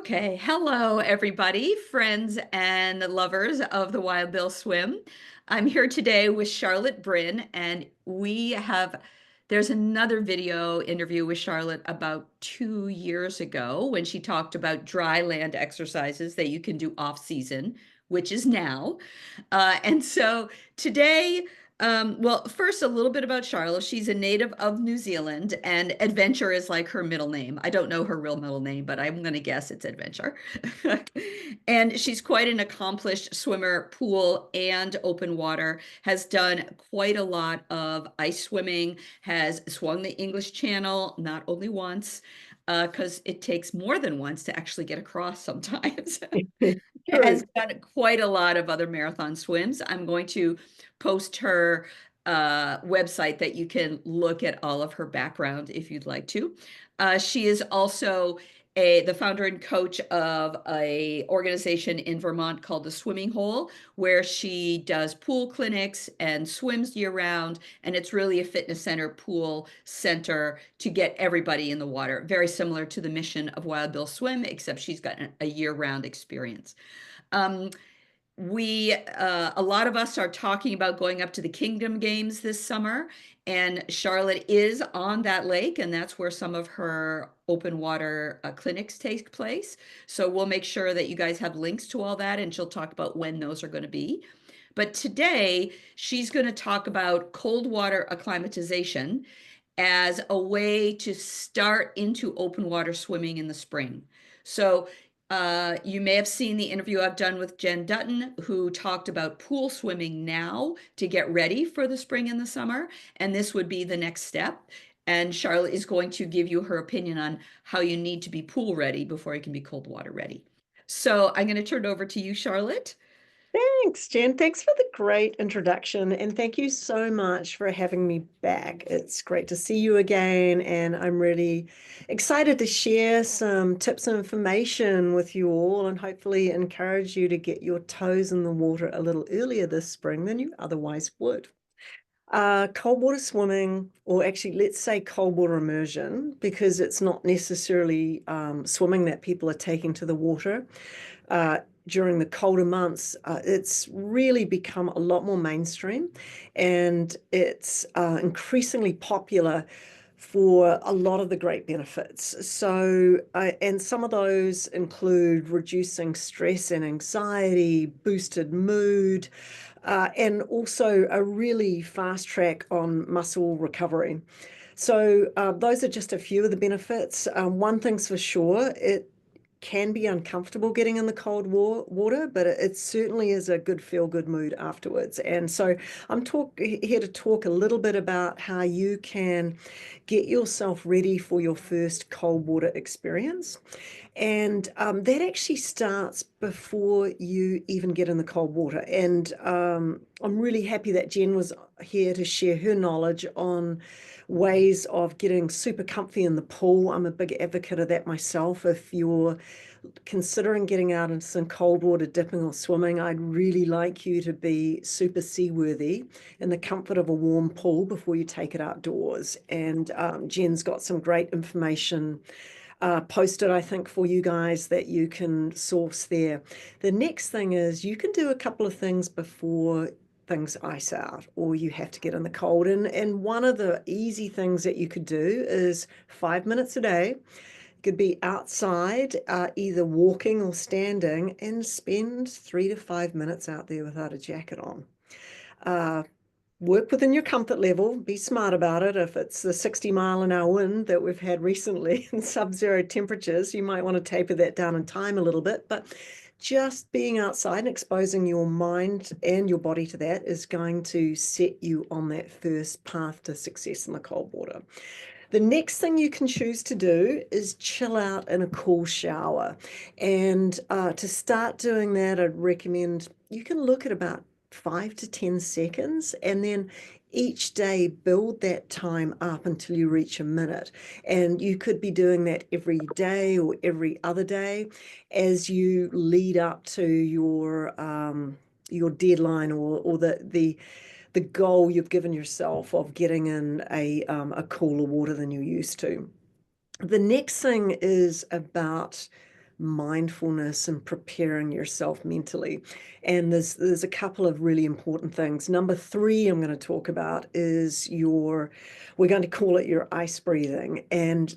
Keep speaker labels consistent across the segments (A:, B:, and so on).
A: Okay, hello everybody, friends and lovers of the Wild Bill Swim. I'm here today with Charlotte Brynn, and there's another video interview with Charlotte about 2 years ago when she talked about dry land exercises that you can do off season, which is now. And so today, well, first, a little bit about Charlotte. She's a native of New Zealand, and Adventure is like her middle name. I don't know her real middle name, but I'm going to guess it's Adventure. And she's quite an accomplished swimmer, pool and open water, has done quite a lot of ice swimming, has swum the English Channel not only once, because it takes more than once to actually get across sometimes. Has
B: True.
A: done quite a lot of other marathon swims. I'm going to post her website that you can look at all of her background if you'd like to. She is also the founder and coach of a organization in Vermont called the Swimming Hole, where she does pool clinics and swims year round. And it's really a fitness center, pool center to get everybody in the water. Very similar to the mission of Wild Bill Swim, except she's got a year round experience. Um, a lot of us are talking about going up to the Kingdom Games this summer, and Charlotte is on that lake, and that's where some of her open water clinics take place. So we'll make sure that you guys have links to all that, and she'll talk about when those are going to be. But today, she's going to talk about cold water acclimatization as a way to start into open water swimming in the spring. So you may have seen the interview I've done with Jen Dutton, who talked about pool swimming now to get ready for the spring and the summer. And this would be the next step. And Charlotte is going to give you her opinion on how you need to be pool ready before you can be cold water ready. So I'm going to turn it over to you, Charlotte.
B: Thanks, Jen. Thanks for the great introduction. And thank you so much for having me back. It's great to see you again. And I'm really excited to share some tips and information with you all and hopefully encourage you to get your toes in the water a little earlier this spring than you otherwise would. Cold water swimming, or actually, let's say cold water immersion, because it's not necessarily swimming that people are taking to the water. During the colder months, it's really become a lot more mainstream and it's increasingly popular for a lot of the great benefits. So, and some of those include reducing stress and anxiety, boosted mood, and also a really fast track on muscle recovery. So those are just a few of the benefits. One thing's for sure, it can be uncomfortable getting in the cold water, but it certainly is a good feel-good mood afterwards. And so I'm here to talk a little bit about how you can get yourself ready for your first cold water experience. And that actually starts before you even get in the cold water. And I'm really happy that Jen was here to share her knowledge on ways of getting super comfy in the pool. I'm a big advocate of that myself. If you're considering getting out into some cold water dipping or swimming, I'd really like you to be super seaworthy in the comfort of a warm pool before you take it outdoors. And Jen's got some great information posted, I think, for you guys that you can source there. The next thing is you can do a couple of things before things ice out or you have to get in the cold. And one of the easy things that you could do is 5 minutes a day. You could be outside, either walking or standing, and spend 3 to 5 minutes out there without a jacket on. Uh, Work within your comfort level, be smart about it. If it's the 60-mile-an-hour wind that we've had recently in sub-zero temperatures, you might want to taper that down in time a little bit. But just being outside and exposing your mind and your body to that is going to set you on that first path to success in the cold water. The next thing you can choose to do is chill out in a cool shower. And to start doing that, I'd recommend you can look at about 5 to 10 seconds and then each day build that time up until you reach a minute. And you could be doing that every day or every other day as you lead up to your deadline or the goal you've given yourself of getting in a cooler water than you used to. The next thing is about mindfulness and preparing yourself mentally. And there's a couple of really important things. Number three I'm going to talk about is we're going to call it your ice breathing, and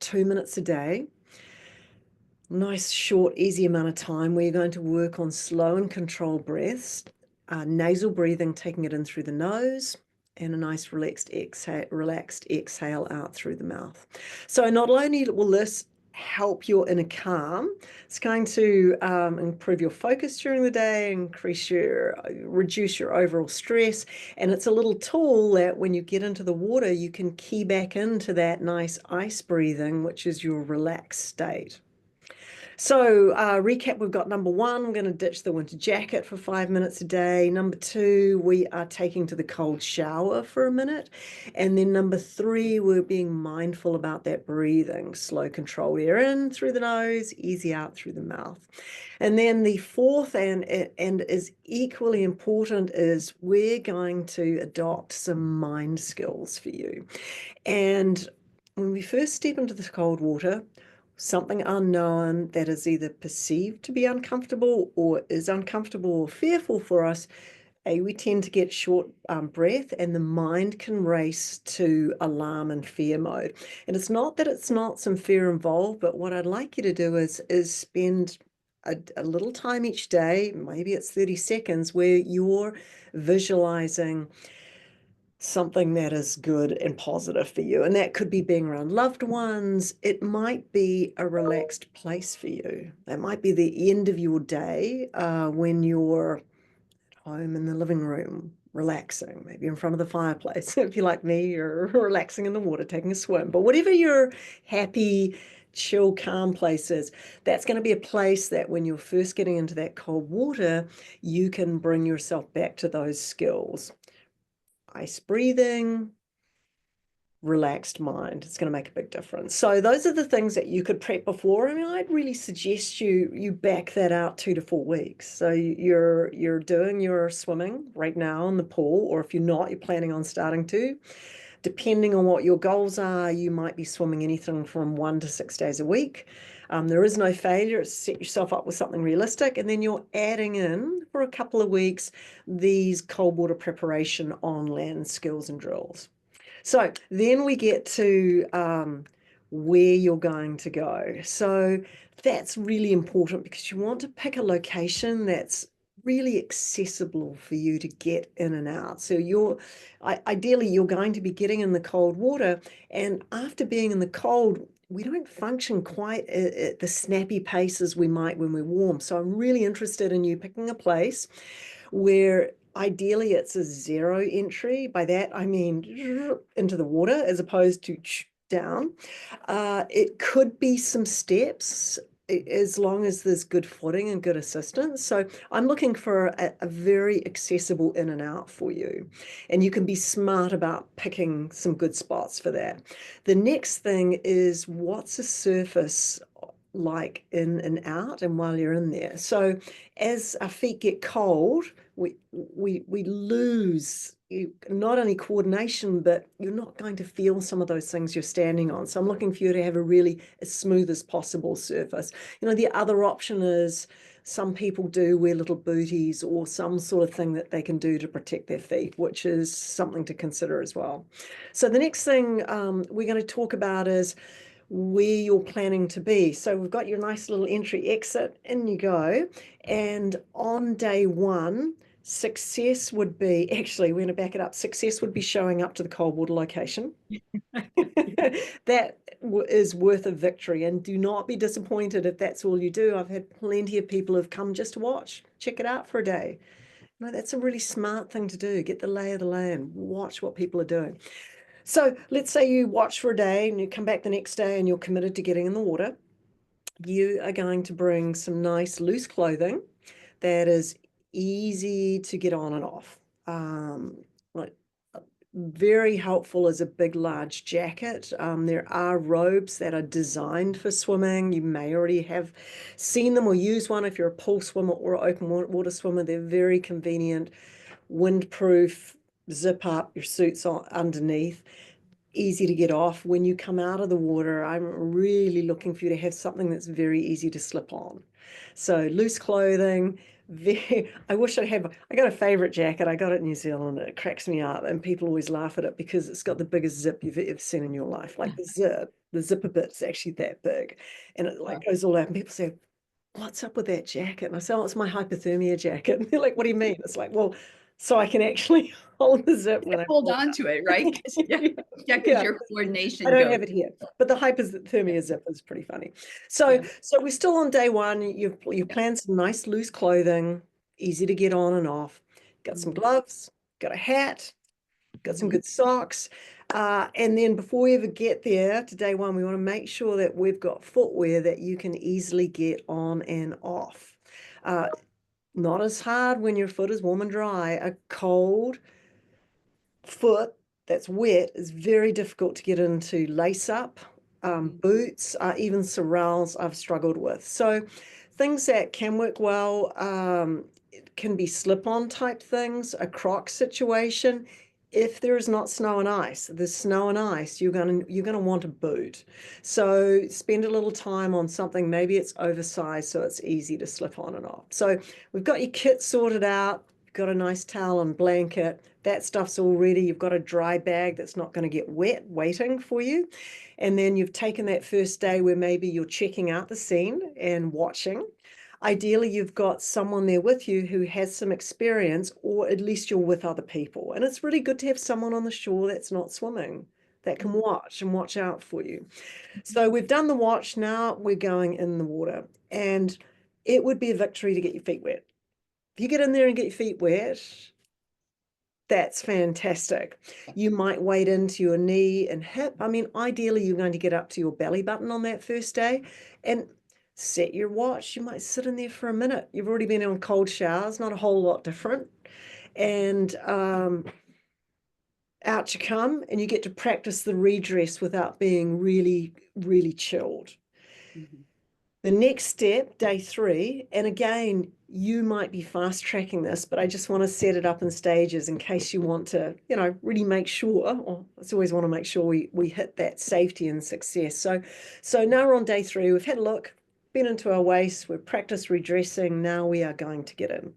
B: 2 minutes a day. Nice, short, easy amount of time where you're going to work on slow and controlled breaths, nasal breathing, taking it in through the nose, and a nice relaxed exhale out through the mouth. So not only will this help your inner calm, it's going to improve your focus during the day, reduce your overall stress, and it's a little tool that when you get into the water, you can key back into that nice ice breathing, which is your relaxed state. So recap, we've got number one, we're going to ditch the winter jacket for 5 minutes a day. Number two, we are taking to the cold shower for a minute. And then number three, we're being mindful about that breathing. Slow, controlled air in through the nose, easy out through the mouth. And then the fourth and is equally important is we're going to adopt some mind skills for you. And when we first step into the cold water, something unknown that is either perceived to be uncomfortable or is uncomfortable or fearful for us, we tend to get short breath, and the mind can race to alarm and fear mode. And it's not that it's not some fear involved, but what I'd like you to do is spend a little time each day, maybe it's 30 seconds, where you're visualizing something that is good and positive for you. And that could be being around loved ones. It might be a relaxed place for you. It might be the end of your day when you're home in the living room, relaxing, maybe in front of the fireplace. If you're like me, you're relaxing in the water, taking a swim. But whatever your happy, chill, calm place is, that's going to be a place that when you're first getting into that cold water, you can bring yourself back to those skills. Ice breathing, relaxed mind. It's going to make a big difference. So those are the things that you could prep before. I mean, I'd really suggest you back that out 2 to 4 weeks. So you're doing your swimming right now in the pool, or if you're not, you're planning on starting to. Depending on what your goals are, you might be swimming anything from 1 to 6 days a week. There is no failure. It's set yourself up with something realistic, and then you're adding in for a couple of weeks these cold water preparation on land skills and drills. So then we get to where you're going to go. So that's really important because you want to pick a location that's really accessible for you to get in and out. So ideally you're going to be getting in the cold water, and after being in the cold, we don't function quite at the snappy paces we might when we're warm. So I'm really interested in you picking a place where ideally it's a zero entry. By that I mean into the water as opposed to down. It could be some steps as long as there's good footing and good assistance. So I'm looking for a very accessible in and out for you. And you can be smart about picking some good spots for that. The next thing is, what's a surface like in and out and while you're in there? So as our feet get cold, we lose not only coordination, but you're not going to feel some of those things you're standing on. So I'm looking for you to have a really as smooth as possible surface. The other option is some people do wear little booties or some sort of thing that they can do to protect their feet, which is something to consider as well. So the next thing we're going to talk about is where you're planning to be. So we've got your nice little entry exit, in you go. And on day one, success would be, actually, we're going to back it up. Success would be showing up to the cold water location. That is worth a victory. And do not be disappointed if that's all you do. I've had plenty of people who've come just to watch, check it out for a day. That's a really smart thing to do. Get the lay of the land, watch what people are doing. So let's say you watch for a day and you come back the next day and you're committed to getting in the water. You are going to bring some nice loose clothing that is easy to get on and off. Like very helpful is a big, large jacket. There are robes that are designed for swimming. You may already have seen them or use one if you're a pool swimmer or an open water swimmer. They're very convenient, windproof, zip up, your suit's on underneath. easy to get off. When you come out of the water, I'm really looking for you to have something that's very easy to slip on. So loose clothing, I wish I got a favorite jacket. I got it in New Zealand. It cracks me up. And people always laugh at it because it's got the biggest zip you've ever seen in your life. Like the zipper bit's actually that big. And it like goes all out. And people say, what's up with that jacket? And I say, oh, it's my hypothermia jacket. And they're like, what do you mean? It's like, well, so I can actually hold the zip when I
A: Hold
B: pull
A: on to it, right? Yeah,
B: it.
A: yeah, because
B: Yeah.
A: your
B: I
A: coordination
B: don't
A: goes.
B: have it here, but the hypothermia zip is pretty funny. So,
A: Yeah.
B: so we're still on day one. You've planned some nice loose clothing, easy to get on and off. Got some gloves, got a hat, got some good socks. And then before we ever get there to day one, we want to make sure that we've got footwear that you can easily get on and off. Uh, Not as hard when your foot is warm and dry. A cold foot that's wet is very difficult to get into lace up. Boots, even sorrels I've struggled with. So things that can work well, it can be slip-on type things, a Croc situation. If there is not snow and ice, there's snow and ice, you're gonna want a boot. So spend a little time on something, maybe it's oversized so it's easy to slip on and off. So we've got your kit sorted out, you've got a nice towel and blanket, that stuff's all ready. You've got a dry bag that's not going to get wet waiting for you. And then you've taken that first day where maybe you're checking out the scene and watching. Ideally, you've got someone there with you who has some experience, or at least you're with other people. And it's really good to have someone on the shore that's not swimming, that can watch and watch out for you. So we've done the watch. Now we're going in the water. And it would be a victory to get your feet wet. If you get in there and get your feet wet, that's fantastic. You might wade into your knee and hip. I mean, ideally, you're going to get up to your belly button on that first day and set your watch. You might sit in there for a minute. You've already been on cold showers, not a whole lot different. And out you come, and you get to practice the redress without being really, really chilled. The next step, day 3, and again, you might be fast tracking this, but I just want to set it up in stages in case you want to, really make sure, or I always want to make sure we hit that safety and success. So now we're on day 3. We've had a look, been into our waist, we've practiced redressing. Now we are going to get in.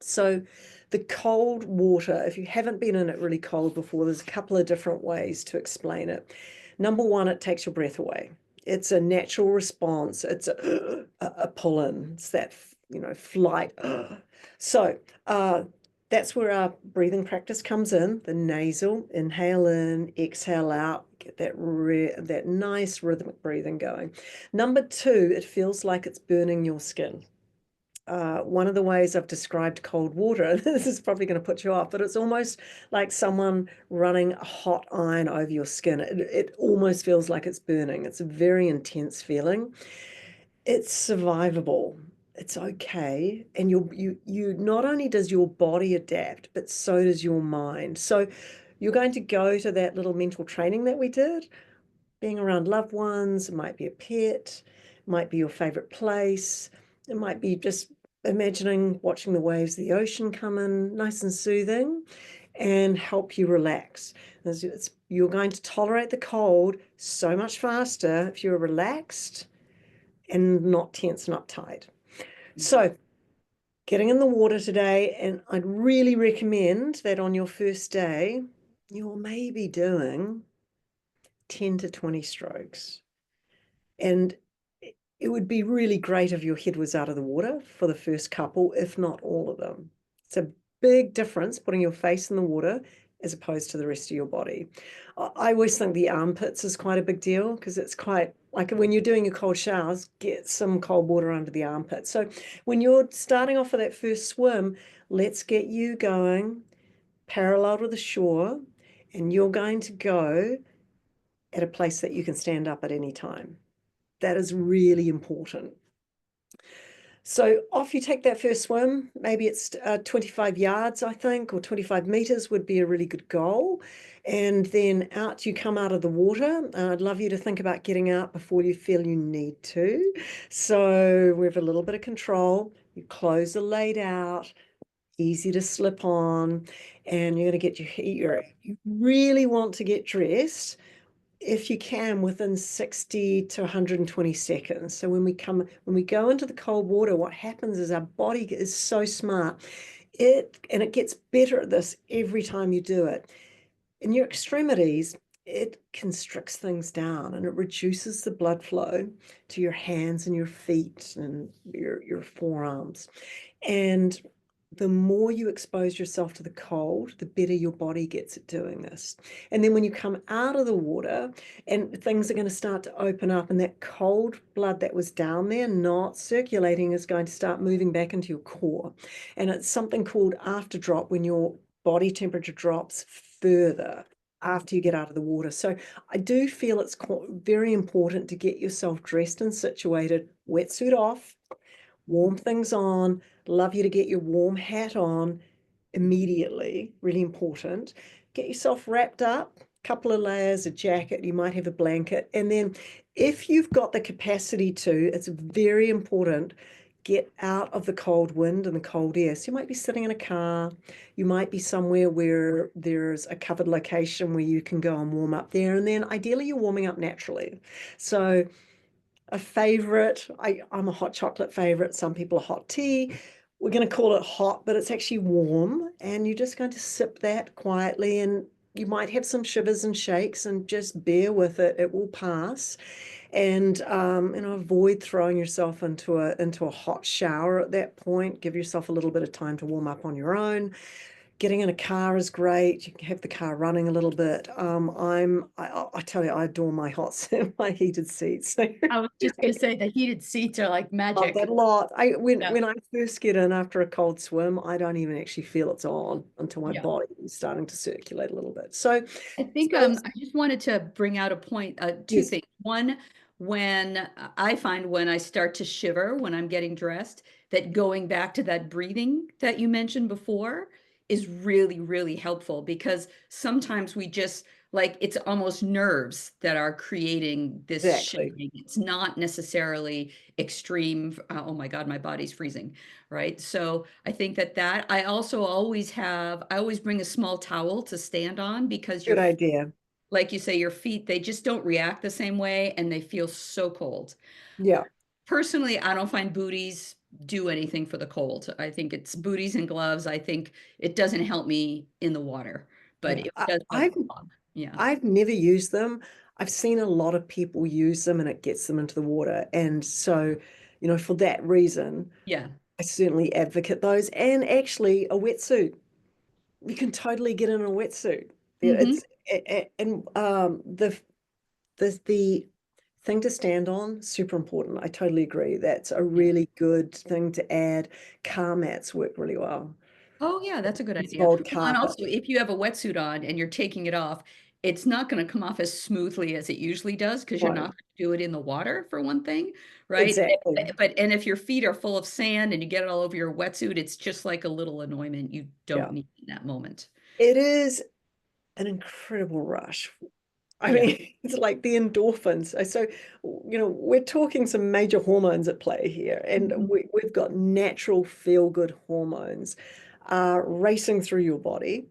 B: So the cold water, if you haven't been in it really cold before, there's a couple of different ways to explain it. Number one, it takes your breath away. It's a natural response. It's a pull in. It's that, flight. So that's where our breathing practice comes in. The nasal, inhale in, exhale out, get that nice rhythmic breathing going. Number 2, it feels like it's burning your skin. One of the ways I've described cold water, this is probably going to put you off, but it's almost like someone running a hot iron over your skin. It almost feels like it's burning. It's a very intense feeling. It's survivable. It's okay. And you not only does your body adapt, but so does your mind. So you're going to go to that little mental training that we did, being around loved ones. It might be a pet, it might be your favorite place. It might be just imagining watching the waves of the ocean come in, nice and soothing, and help you relax. You're going to tolerate the cold so much faster if you're relaxed and not tense and uptight. So getting in the water today, and I'd really recommend that on your first day, you're maybe doing 10 to 20 strokes. And it would be really great if your head was out of the water for the first couple, if not all of them. It's a big difference putting your face in the water as opposed to the rest of your body. I always think the armpits is quite a big deal because it's quite like when you're doing your cold showers, get some cold water under the armpits. So when you're starting off for that first swim, let's get you going parallel to the shore, and you're going to go at a place that you can stand up at any time. That is really important. So off you take that first swim. Maybe it's 25 yards, I think, or 25 meters would be a really good goal. And then out you come out of the water. I'd love you to think about getting out before you feel you need to. So we have a little bit of control. Your clothes are laid out. easy to slip on, and you're going to get you really want to get dressed if you can within 60 to 120 seconds. So when we go into the cold water, what happens is our body is so smart. It gets better at this every time you do it. In your extremities, it constricts things down and it reduces the blood flow to your hands and your feet and your forearms. And the more you expose yourself to the cold, the better your body gets at doing this. And then when you come out of the water, and things are going to start to open up, and that cold blood that was down there, not circulating, is going to start moving back into your core. And it's something called after drop, when your body temperature drops further after you get out of the water. So I do feel it's very important to get yourself dressed and situated, wetsuit off, warm things on. Love you to get your warm hat on immediately, really important. Get yourself wrapped up, couple of layers, a jacket, you might have a blanket. And then if you've got the capacity to, it's very important, get out of the cold wind and the cold air. So you might be sitting in a car, you might be somewhere where there's a covered location where you can go and warm up there. And then ideally you're warming up naturally. So a favorite, I'm a hot chocolate favorite. Some people are hot tea. We're going to call it hot, but it's actually warm. And you're just going to sip that quietly. And you might have some shivers and shakes, and just bear with it. It will pass. And avoid throwing yourself into a hot shower at that point. Give yourself a little bit of time to warm up on your own. Getting in a car is great. You can have the car running a little bit. I tell you, I adore my my heated seats.
C: I was just going to say the heated seats are like
B: Love that
C: magic.
B: a lot.
C: Yeah.
B: When I first get in after a cold swim, I don't even actually feel it's on until my
C: Yeah.
B: body is starting to circulate a little bit. So,
A: I think
B: so
A: I just wanted to bring out a point, two
B: yes,
A: things. One, when I find when I start to shiver when I'm getting dressed, that going back to that breathing that you mentioned before is really, really helpful, because sometimes we just like it's almost nerves that are creating this
B: exactly.
A: shivering. It's not necessarily extreme. Oh my God, my body's freezing, right? So I think that I also I always bring a small towel to stand on, because
B: Good idea.
A: like you say, your feet, they just don't react the same way and they feel so cold.
B: Yeah.
A: Personally, I don't find booties do anything for the cold. I think it's booties and gloves. I think it doesn't help me in the water, but
B: Yeah.
A: it does my dog. Yeah.
B: I've never used them. I've seen a lot of people use them and it gets them into the water. And so, for that reason,
A: Yeah.
B: I certainly advocate those. And actually, a wetsuit. You can totally get in a wetsuit.
A: Hmm.
B: And the thing to stand on, super important. I totally agree. That's a
A: Yeah.
B: really good thing to add. Car mats work really well.
A: Oh, yeah, that's a good
B: It's
A: idea.
B: old
A: Well, and
B: carpet.
A: also, if you have a wetsuit on and you're taking it off, it's not going to come off as smoothly as it usually does, because you're not
B: Right.
A: going to do it in the water, for one thing, right?
B: Exactly.
A: And if your feet are full of sand and you get it all over your wetsuit, it's just like a little annoyment you don't
B: Yeah.
A: need in that moment.
B: It is an incredible rush. I
A: Yeah.
B: mean, it's like the endorphins. So, we're talking some major hormones at play here, and
A: Mhm.
B: we've got natural feel-good hormones racing through your body.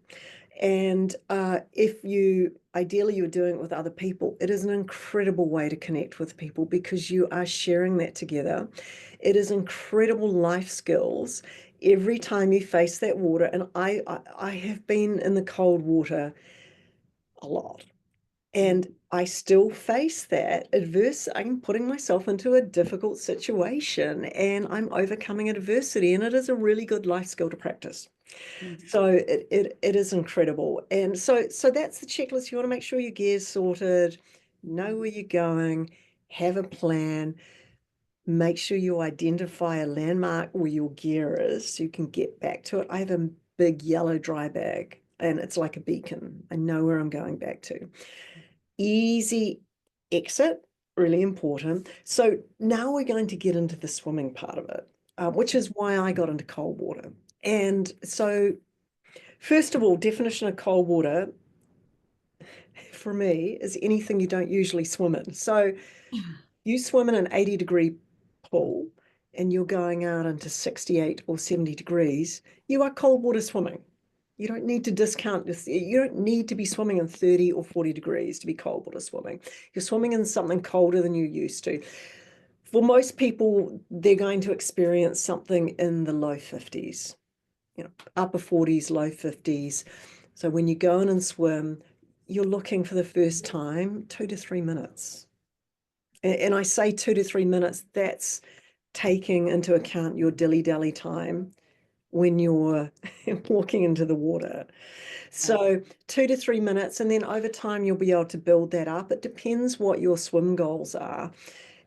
B: And if ideally you're doing it with other people, it is an incredible way to connect with people because you are sharing that together. It is incredible life skills every time you face that water. And I have been in the cold water a lot.
A: Mhm.
B: And I still face that I'm putting myself into a difficult situation and I'm overcoming adversity. And it is a really good life skill to practice.
A: Mhm.
B: So it is incredible. And so that's the checklist. You want to make sure your gear's sorted, know where you're going, have a plan, make sure you identify a landmark where your gear is so you can get back to it. I have a big yellow dry bag and it's like a beacon. I know where I'm going back to. Easy exit, really important. So now we're going to get into the swimming part of it, which is why I got into cold water. And so, first of all, definition of cold water for me is anything you don't usually swim in. So you swim in an 80-degree pool, and you're going out into 68 or 70 degrees, you are cold water swimming. You don't need to discount this. You don't need to be swimming in 30 or 40 degrees to be cold water swimming. You're swimming in something colder than you're used to. For most people, they're going to experience something in the low 50s, upper 40s, low 50s. So when you go in and swim, you're looking for the first time 2 to 3 minutes. And I say 2 to 3 minutes, that's taking into account your dilly-dally time when you're walking into the water. So 2 to 3 minutes, and then over time you'll be able to build that up. It depends what your swim goals are.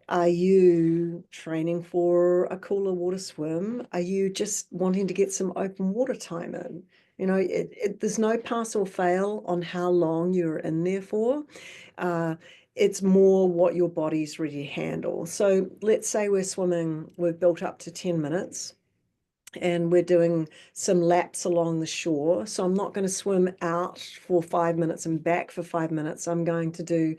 B: Are you training for a cooler water swim? Are you just wanting to get some open water time in? There's no pass or fail on how long you're in there for. It's more what your body's ready to handle. So let's say we've built up to 10 minutes and we're doing some laps along the shore. So I'm not going to swim out for 5 minutes and back for 5 minutes. I'm going to do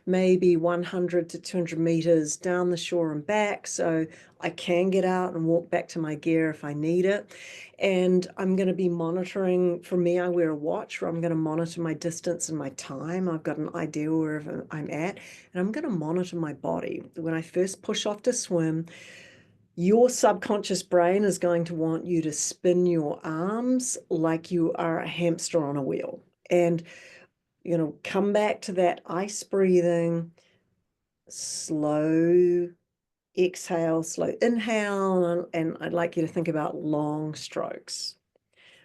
B: maybe 100 to 200 meters down the shore and back. So I can get out and walk back to my gear if I need it. And I'm going to be monitoring. For me, I wear a watch where I'm going to monitor my distance and my time. I've got an idea where I'm at, and I'm going to monitor my body. When I first push off to swim, your subconscious brain is going to want you to spin your arms like you are a hamster on a wheel. And, come back to that ice breathing, slow exhale, slow inhale. And I'd like you to think about long strokes.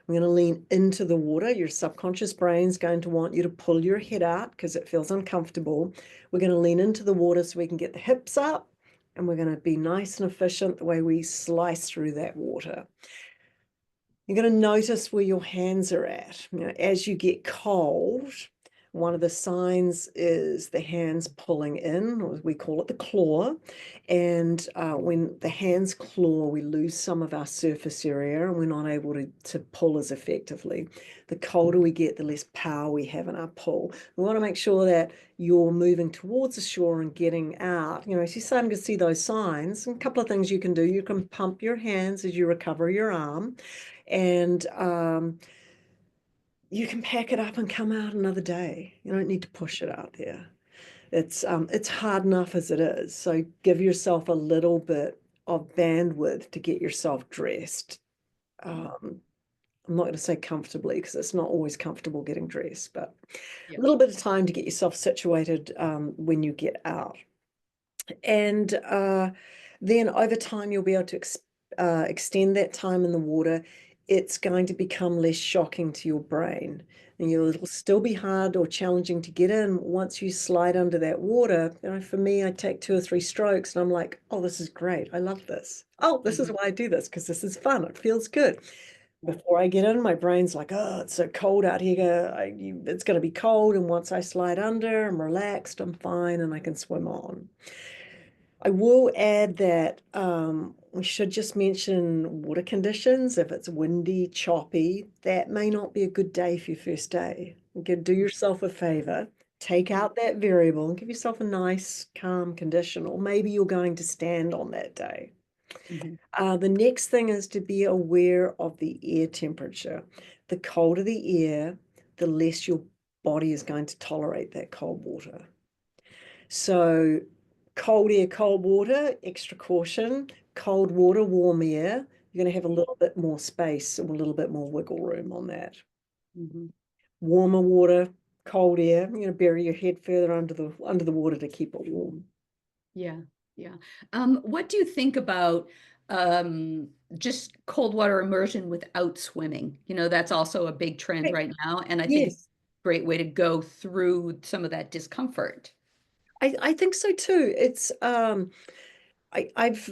B: I'm going to lean into the water. Your subconscious brain's going to want you to pull your head out because it feels uncomfortable. We're going to lean into the water so we can get the hips up, and we're going to be nice and efficient the way we slice through that water. You're going to notice where your hands are at. As you get cold, one of the signs is the hands pulling in, or we call it the claw. And when the hands claw, we lose some of our surface area and we're not able to pull as effectively. The colder we get, the less power we have in our pull. We want to make sure that you're moving towards the shore and getting out. As you're starting to see those signs, a couple of things you can do. You can pump your hands as you recover your arm, and you can pack it up and come out another day. You don't need to push it out there. It's hard enough as it is. So give yourself a little bit of bandwidth to get yourself dressed. I'm not going to say comfortably because it's not always comfortable getting dressed, but a little bit of time to get yourself situated when you get out. And then over time, you'll be able to extend that time in the water. It's going to become less shocking to your brain. And it'll still be hard or challenging to get in. Once you slide under that water, for me, I take 2 or 3 strokes and I'm like, oh, this is great. I love this. Oh, this is why I do this, because this is fun. It feels good. Before I get in, my brain's like, oh, it's so cold out here. It's going to be cold. And once I slide under, I'm relaxed, I'm fine, and I can swim on. I will add that we should just mention water conditions. If it's windy, choppy, that may not be a good day for your first day. Do yourself a favor, take out that variable and give yourself a nice, calm condition, or maybe you're going to stand on that day. The next thing is to be aware of the air temperature. The colder the air, the less your body is going to tolerate that cold water. So cold air, cold water, extra caution. Cold water, warm air, you're going to have a little bit more space and a little bit more wiggle room on that. Warmer water, cold air, you're going to bury your head further under the water to keep it warm.
A: Yeah. What do you think about just cold water immersion without swimming? That's also a big trend right now, and I think it's a great way to go through some of that discomfort.
B: I think so too. It's I've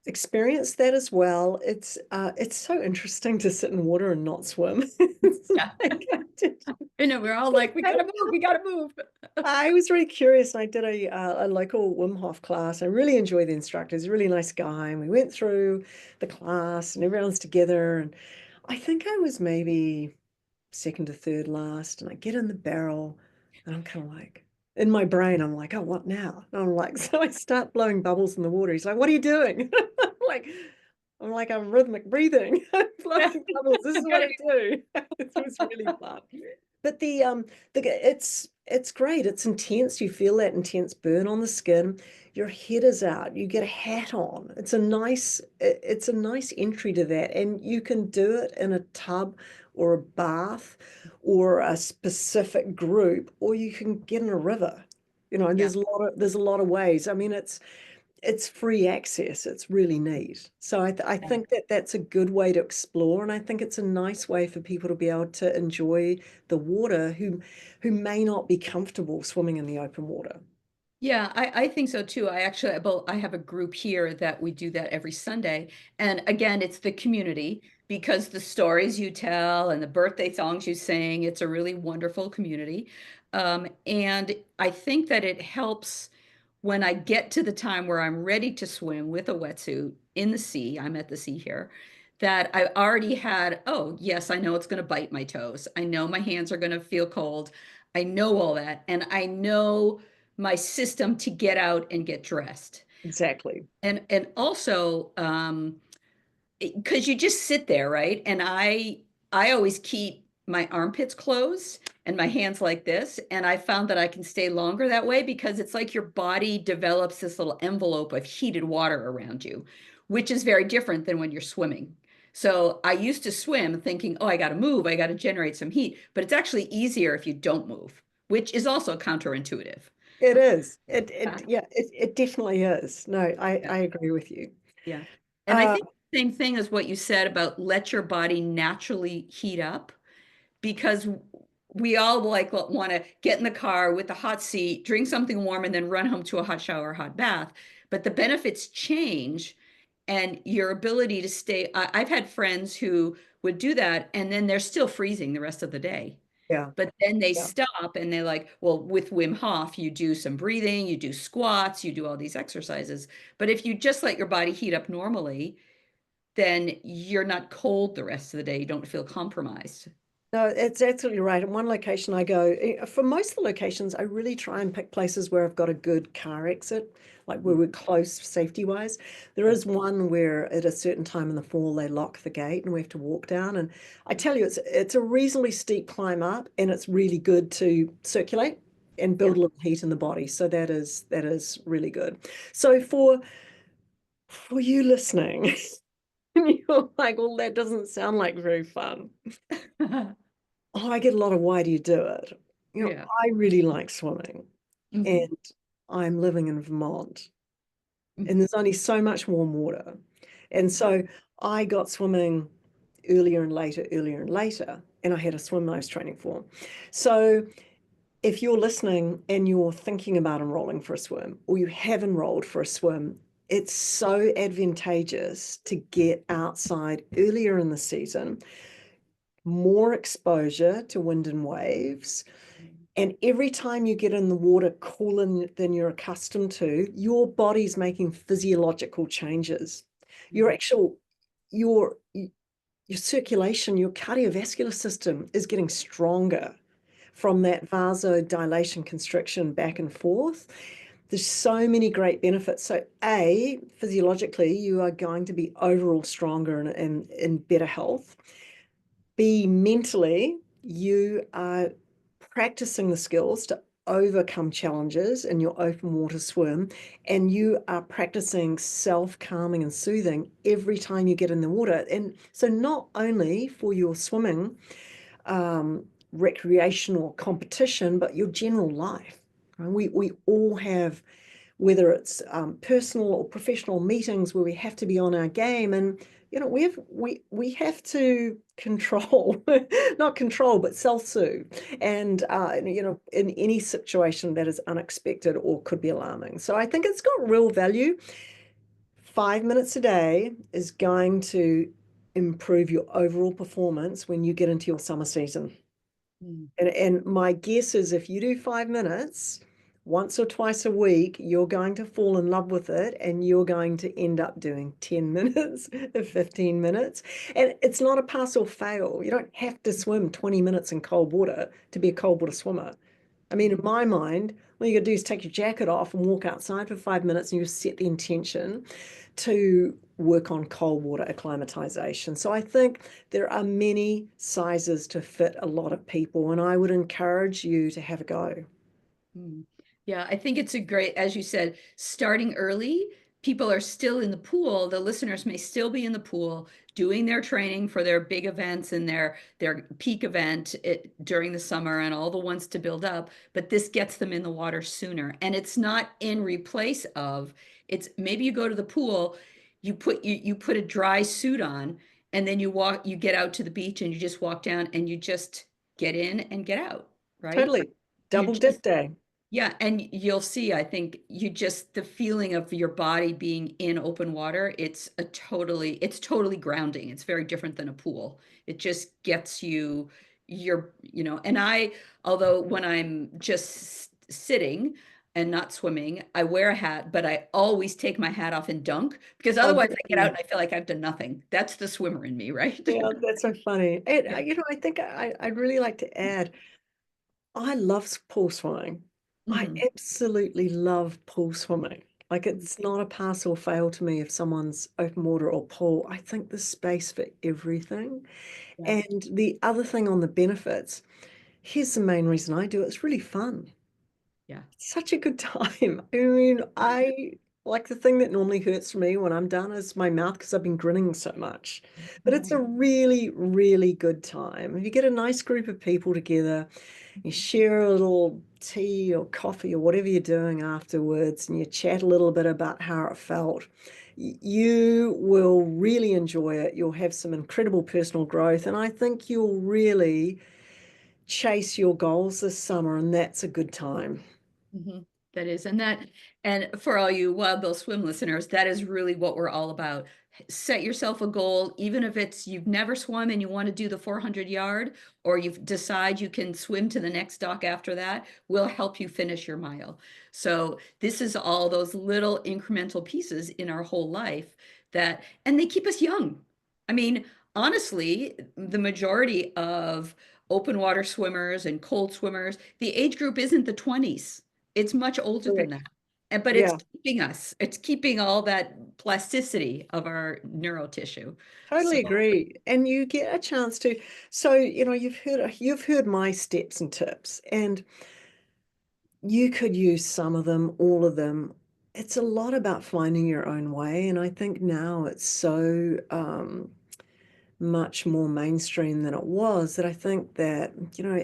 B: experienced that as well. It's so interesting to sit in water and not swim.
A: Yeah. I know, we're all like, we gotta move.
B: I was really curious, and I did a local Wim Hof class. I really enjoyed the instructor. He's a really nice guy, and we went through the class, and everyone's together. And I think I was maybe second to third last, and I get in the barrel, and I'm kind of like, in my brain, I'm like, oh, what now? And I'm like, so I start blowing bubbles in the water. He's like, what are you doing? Like, I'm rhythmic breathing. I'm blowing bubbles. This is what I do. It was really fun. But it's great. It's intense. You feel that intense burn on the skin. Your head is out. You get a hat on. It's a nice entry to that. And you can do it in a tub or a bath or a specific group, or you can get in a river. And
A: Yeah.
B: there's a lot of ways. I mean, it's free access. It's really neat. So I think that that's a good way to explore, and I think it's a nice way for people to be able to enjoy the water who may not be comfortable swimming in the open water.
A: Yeah, I think so too. I have a group here that we do that every Sunday. And again, it's the community because the stories you tell and the birthday songs you sing, it's a really wonderful community. And I think that it helps when I get to the time where I'm ready to swim with a wetsuit in the sea. I'm at the sea here. That I already had, oh, yes, I know it's going to bite my toes. I know my hands are going to feel cold. I know all that. And I know my system to get out and get dressed.
B: Exactly.
A: And also because you just sit there, right? And I always keep my armpits closed and my hands like this. And I found that I can stay longer that way because it's like your body develops this little envelope of heated water around you, which is very different than when you're swimming. So I used to swim thinking, oh, I got to move, I got to generate some heat, but it's actually easier if you don't move, which is also counterintuitive.
B: It is.
A: Yeah.
B: It definitely is. No,
A: Yeah.
B: I agree with you.
A: Yeah. And I
B: Uh,
A: think the same thing as what you said about let your body naturally heat up because we all like want to get in the car with the hot seat, drink something warm, and then run home to a hot shower, hot bath. But the benefits change and your ability to stay. I've had friends who would do that and then they're still freezing the rest of the day.
B: yeah,
A: But then they
B: yeah.
A: stop and they're like, well, with Wim Hof, you do some breathing, you do squats, you do all these exercises. But if you just let your body heat up normally, then you're not cold the rest of the day. You don't feel compromised.
B: No, it's absolutely right. In one location I go, for most of the locations, I really try and pick places where I've got a good car exit, like where we're close safety wise. There is one where at a certain time in the fall they lock the gate and we have to walk down. And I tell you, it's a reasonably steep climb up, and it's really good to circulate and
A: Yeah.
B: build a little heat in the body. So that is really good. So for you listening, you're like, well, that doesn't sound like very fun. Oh, I get a lot of why do you do it?
A: Yeah.
B: I really like swimming,
A: Mhm.
B: and I'm living in Vermont, and
A: Mhm.
B: there's only so much warm water. And so I got swimming earlier and later, and I had a swim I was training for. So if you're listening and you're thinking about enrolling for a swim, or you have enrolled for a swim, it's so advantageous to get outside earlier in the season, more exposure to wind and waves. And every time you get in the water cooler than you're accustomed to, your body's making physiological changes. Your
A: Mhm.
B: actual, your circulation, your cardiovascular system is getting stronger from that vasodilation constriction back and forth. There's so many great benefits. So, A, physiologically, you are going to be overall stronger and in better health. B, mentally, you are practicing the skills to overcome challenges in your open water swim, and you are practicing self-calming and soothing every time you get in the water. And so not only for your swimming recreational competition, but your general life. We all have, whether it's personal or professional meetings where we have to be on our game, and we have to control, not control, but self-soothe, and in any situation that is unexpected or could be alarming. So I think it's got real value. 5 minutes a day is going to improve your overall performance when you get into your summer season.
A: Mm.
B: And my guess is if you do 5 minutes once or twice a week, you're going to fall in love with it, and you're going to end up doing 10 minutes, 15 minutes. And it's not a pass or fail. You don't have to swim 20 minutes in cold water to be a cold water swimmer. I mean, in my mind, all you got to do is take your jacket off and walk outside for 5 minutes, and you set the intention to work on cold water acclimatization. So I think there are many sizes to fit a lot of people, and I would encourage you to have a go.
A: Mm. Yeah, I think it's a great, as you said, starting early. People are still in the pool. The listeners may still be in the pool doing their training for their big events and their peak event during the summer and all the ones to build up. But this gets them in the water sooner. And it's not in replace of, it's maybe you go to the pool, you put a dry suit on, and then you get out to the beach and you just walk down and you just get in and get out, right?
B: Totally.
A: You
B: Double
A: just
B: dip day.
A: Yeah, and you'll see, I think you just the feeling of your body being in open water, it's totally grounding. It's very different than a pool. It just gets you and although when I'm just sitting and not swimming, I wear a hat, but I always take my hat off and dunk because
B: Oh,
A: otherwise
B: good
A: I
B: for
A: get out
B: you.
A: and I feel like I've done nothing. That's the swimmer in me, right?
B: Yeah, that's so funny. And
A: Yeah.
B: I think I'd really like to add, I love pool swimming. I
A: Mhm.
B: absolutely love pool swimming. Like, it's not a pass or fail to me if someone's open water or pool. I think there's space for everything.
A: Yeah.
B: And the other thing on the benefits, here's the main reason I do it. It's really fun.
A: Yeah.
B: Such a good time. I mean, I like the thing that normally hurts me when I'm done is my mouth because I've been grinning so much. But it's a really, really good time. If you get a nice group of people together, you share a little tea or coffee or whatever you're doing afterwards, and you chat a little bit about how it felt. You will really enjoy it. You'll have some incredible personal growth, and I think you'll really chase your goals this summer, and that's a good time.
A: Mhm. That is, and for all you Wild Bill Swim listeners, that is really what we're all about. Set yourself a goal, even if it's you've never swum and you want to do the 400 yard, or you decide you can swim to the next dock after that, we'll help you finish your mile. So this is all those little incremental pieces in our whole life and they keep us young. I mean, honestly, the majority of open water swimmers and cold swimmers, the age group isn't the 20s. It's much older than
B: Correct.
A: that. But it's
B: Yeah.
A: keeping us, it's keeping all that plasticity of our neural tissue. So,
B: Totally agree. And you get a chance to, so, you've heard my steps and tips, and you could use some of them, all of them. It's a lot about finding your own way. And I think now it's so much more mainstream than it was that I think that,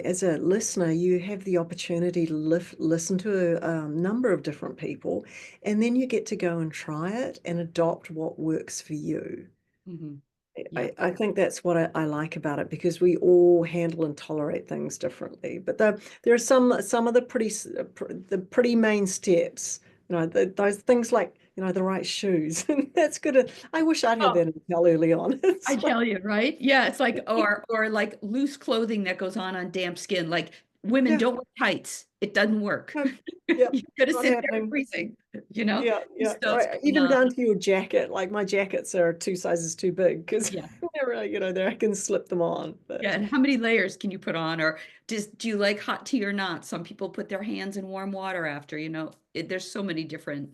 B: as a listener, you have the opportunity to listen to a number of different people, and then you get to go and try it and adopt what works for you.
A: mhm, yeah.
B: I think that's what I like about it, because we all handle and tolerate things differently. But there are some of the pretty main steps, those things like, the right shoes. And that's good. I wish I'd had
C: Oh,
B: that intel early on.
C: I
B: It's like,
C: tell you, right? Yeah, it's like,
A: Or like loose clothing that goes on damp skin. Like women
B: yeah,
A: don't wear tights. It doesn't work.
B: no, yeah,
A: You're gonna
B: not
A: sit there
B: happening.
A: freezing, you know?
B: Yeah, yeah.
A: So
B: Right. Even down to your jacket. Like, my jackets are 2 sizes too big because
A: yeah.
B: I can slip them on.
A: Yeah,
B: But
A: and how many layers can you put on? Or do you like hot tea or not? Some people put their hands in warm water after, there's so many different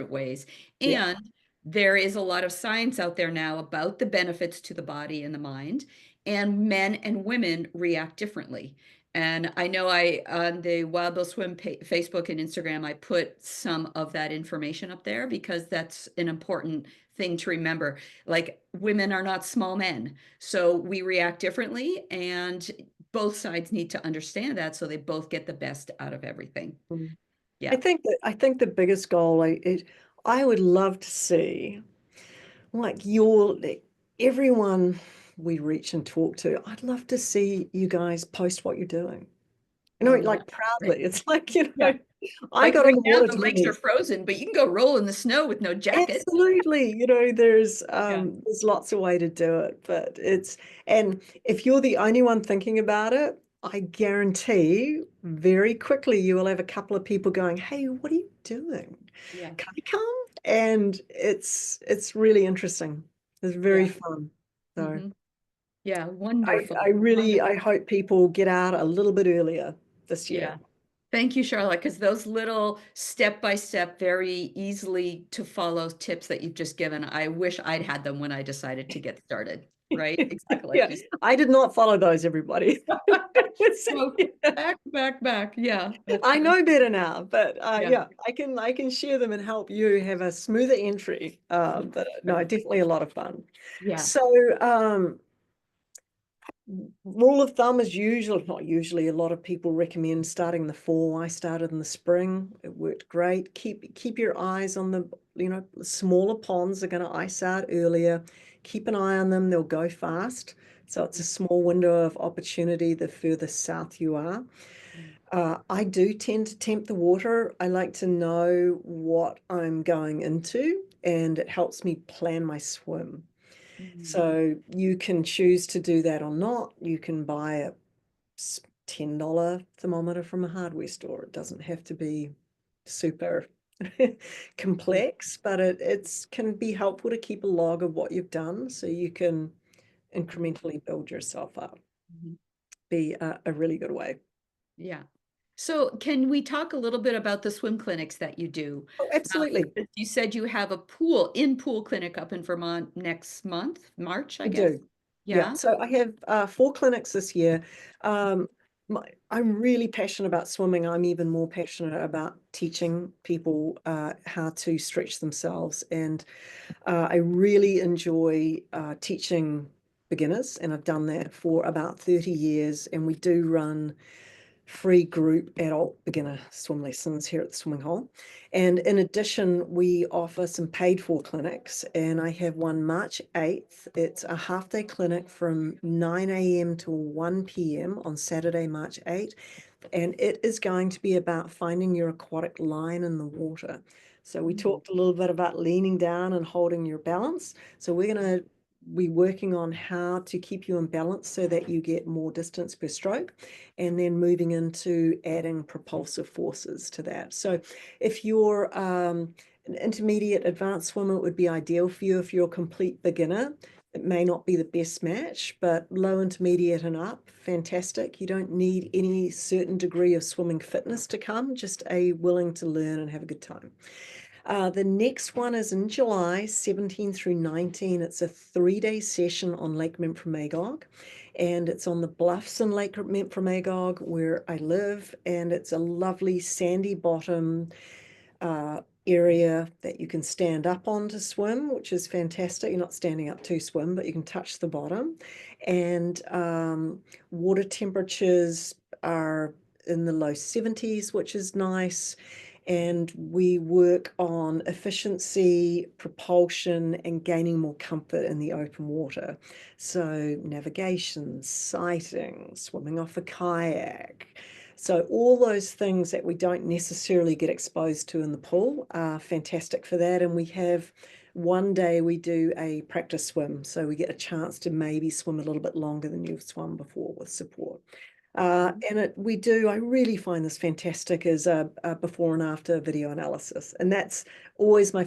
A: ways.
B: yeah.
A: And there is a lot of science out there now about the benefits to the body and the mind, and men and women react differently. And I know on the Wild Bill Swim Facebook and Instagram, I put some of that information up there because that's an important thing to remember. Like women are not small men. So we react differently, and both sides need to understand that so they both get the best out of everything.
B: Mm.
A: Yeah.
B: I think the biggest goal I would love to see, like, everyone we reach and talk to. I'd love to see you guys post what you're doing.
A: Oh, yeah.
B: Like,
A: Right.
B: proudly. It's like,
A: Yeah.
B: I
A: Like
B: got on
A: right
B: the
A: now,
B: water
A: the lakes are
B: today.
A: frozen, but you can go roll in the snow with no jacket.
B: Absolutely.
A: Yeah.
B: There's lots of way to do it, but and if you're the only one thinking about it, I guarantee very quickly you will have a couple of people going, "Hey, what are you doing?
A: Yeah.
B: Can I come?" And it's really interesting. It's very
A: Yeah.
B: fun. So
A: Hmm. Yeah. Wonderful.
B: I
A: Wonderful.
B: hope people get out a little bit earlier this
A: Yeah.
B: year.
A: Thank you, Charlotte, because those little step-by-step, very easily to follow tips that you've just given, I wish I'd had them when I decided to get started, right? Exactly like
B: Yeah,
A: you said.
B: I did not follow those, everybody.
A: So back. Yeah, that's
B: I know better now, but
A: yeah.
B: yeah, I can share them and help you have a smoother entry. But no, definitely a lot of fun.
A: Yeah.
B: So rule of thumb is usually, not usually, a lot of people recommend starting in the fall. I started in the spring. It worked great. Keep your eyes on the, smaller ponds are going to ice out earlier. Keep an eye on them. They'll go fast. So it's a small window of opportunity the further south you are. I do tend to tempt the water. I like to know what I'm going into, and it helps me plan my swim.
A: Mhm.
B: So you can choose to do that or not. You can buy a $10 thermometer from a hardware store. It doesn't have to be super complex, but it's can be helpful to keep a log of what you've done so you can incrementally build yourself up.
A: Mhm.
B: Be a really good way.
A: Yeah. So can we talk a little bit about the swim clinics that you do?
B: Oh, absolutely.
A: You said you have a in-pool clinic up in Vermont next month, March, I
B: I
A: guess.
B: do. Yeah.
A: Yeah.
B: So I have 4 clinics this year. I'm really passionate about swimming. I'm even more passionate about teaching people how to stretch themselves. And I really enjoy teaching beginners, and I've done that for about 30 years. And we do run free group adult beginner swim lessons here at the swimming hole. And in addition, we offer some paid for clinics, and I have one March 8th. It's a half day clinic from 9 a.m. to 1 p.m. on Saturday, March 8th. And it is going to be about finding your aquatic line in the water. So we talked a little bit about leaning down and holding your balance. So we're going to be working on how to keep you in balance so that you get more distance per stroke, and then moving into adding propulsive forces to that. So if you're an intermediate advanced swimmer, it would be ideal for you. If you're a complete beginner, it may not be the best match, but low, intermediate, and up, fantastic. You don't need any certain degree of swimming fitness to come, just a willing to learn and have a good time. The next one is in July 17 through 19. It's a 3-day session on Lake Memphremagog, and it's on the bluffs in Lake Memphremagog where I live, and it's a lovely sandy bottom area that you can stand up on to swim, which is fantastic. You're not standing up to swim, but you can touch the bottom. And water temperatures are in the low 70s, which is nice. And we work on efficiency, propulsion, and gaining more comfort in the open water. So navigation, sighting, swimming off a kayak. So all those things that we don't necessarily get exposed to in the pool are fantastic for that. And we have one day we do a practice swim. So we get a chance to maybe swim a little bit longer than you've swum before with support. I really find this fantastic as a before and after video analysis. And that's always my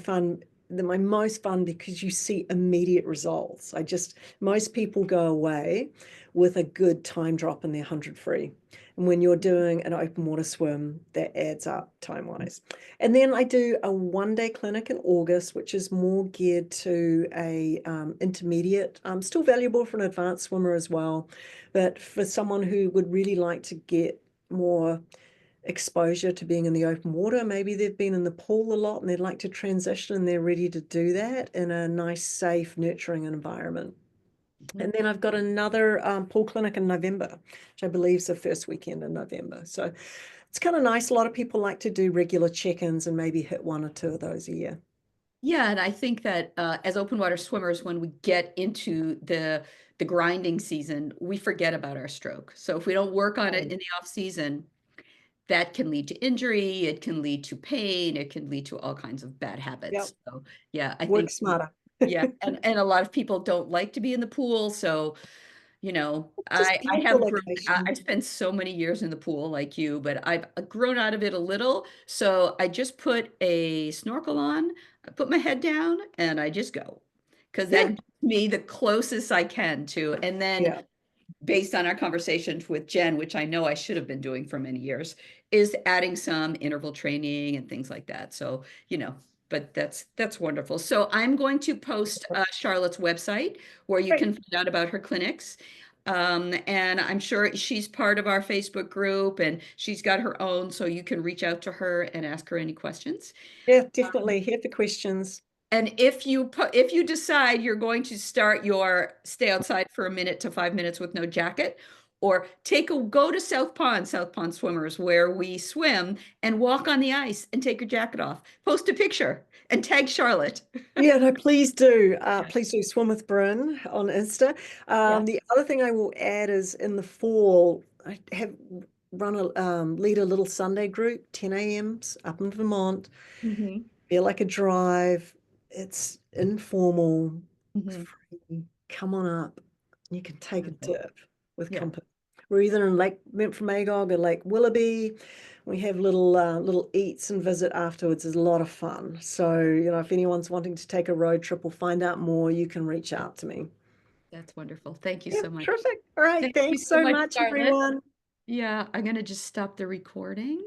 B: most fun, because you see immediate results. Most people go away with a good time drop in their 100 free. And when you're doing an open water swim, that adds up time wise. And then I do a 1-day clinic in August, which is more geared to a intermediate, still valuable for an advanced swimmer as well. But for someone who would really like to get more exposure to being in the open water, maybe they've been in the pool a lot and they'd like to transition, and they're ready to do that in a nice, safe, nurturing environment. And then I've got another pool clinic in November, which I believe is the first weekend in November. So it's kind of nice. A lot of people like to do regular check-ins and maybe hit 1 or 2 of those a year.
A: Yeah, and I think that as open water swimmers, when we get into the grinding season, we forget about our stroke. So if we don't work on it in the off season, that can lead to injury, it can lead to pain, it can lead to all kinds of bad
B: Yep.
A: habits. So yeah, I
B: Work
A: think
B: smarter.
A: yeah, and a lot of people don't like to be in the pool, so
B: Just
A: I
B: beautiful
A: have grown,
B: location.
A: I've spent so many years in the pool like you, but I've grown out of it a little. So I just put a snorkel on, I put my head down, and I just go, because that
B: Yeah.
A: gives me the closest I can to. And then
B: Yeah.
A: based on our conversations with Jen, which I know I should have been doing for many years, is adding some interval training and things like that. So, but that's wonderful. So I'm going to post Charlotte's website where you
B: Great.
A: can find out about her clinics. And I'm sure she's part of our Facebook group and she's got her own, so you can reach out to her and ask her any questions.
B: Yeah, definitely. Here for questions.
A: And if you decide you're going to start your stay outside for a minute to 5 minutes with no jacket, or go to South Pond Swimmers, where we swim, and walk on the ice and take your jacket off. Post a picture and tag Charlotte.
B: Yeah, no, please do. Please do swim with Brynn on Insta.
A: Yeah.
B: The other thing I will add is in the fall, I have lead a little Sunday group, 10 a.m.s up in Vermont.
A: Mhm.
B: Feel like a drive. It's informal,
A: Mhm.
B: free. Come on up. You can take a
A: Wonderful.
B: dip with
A: Yeah.
B: company. We're either in Lake Magog or Lake Willoughby. We have little eats and visit afterwards. It's a lot of fun. So, if anyone's wanting to take a road trip or find out more, you can reach out to me.
A: That's wonderful. Thank you
B: Yeah,
A: so much.
B: terrific. All right.
C: Thank you
B: Thanks
C: so
B: so
C: much,
B: much,
C: Charlotte.
B: everyone.
A: Yeah, I'm going to just stop the recording.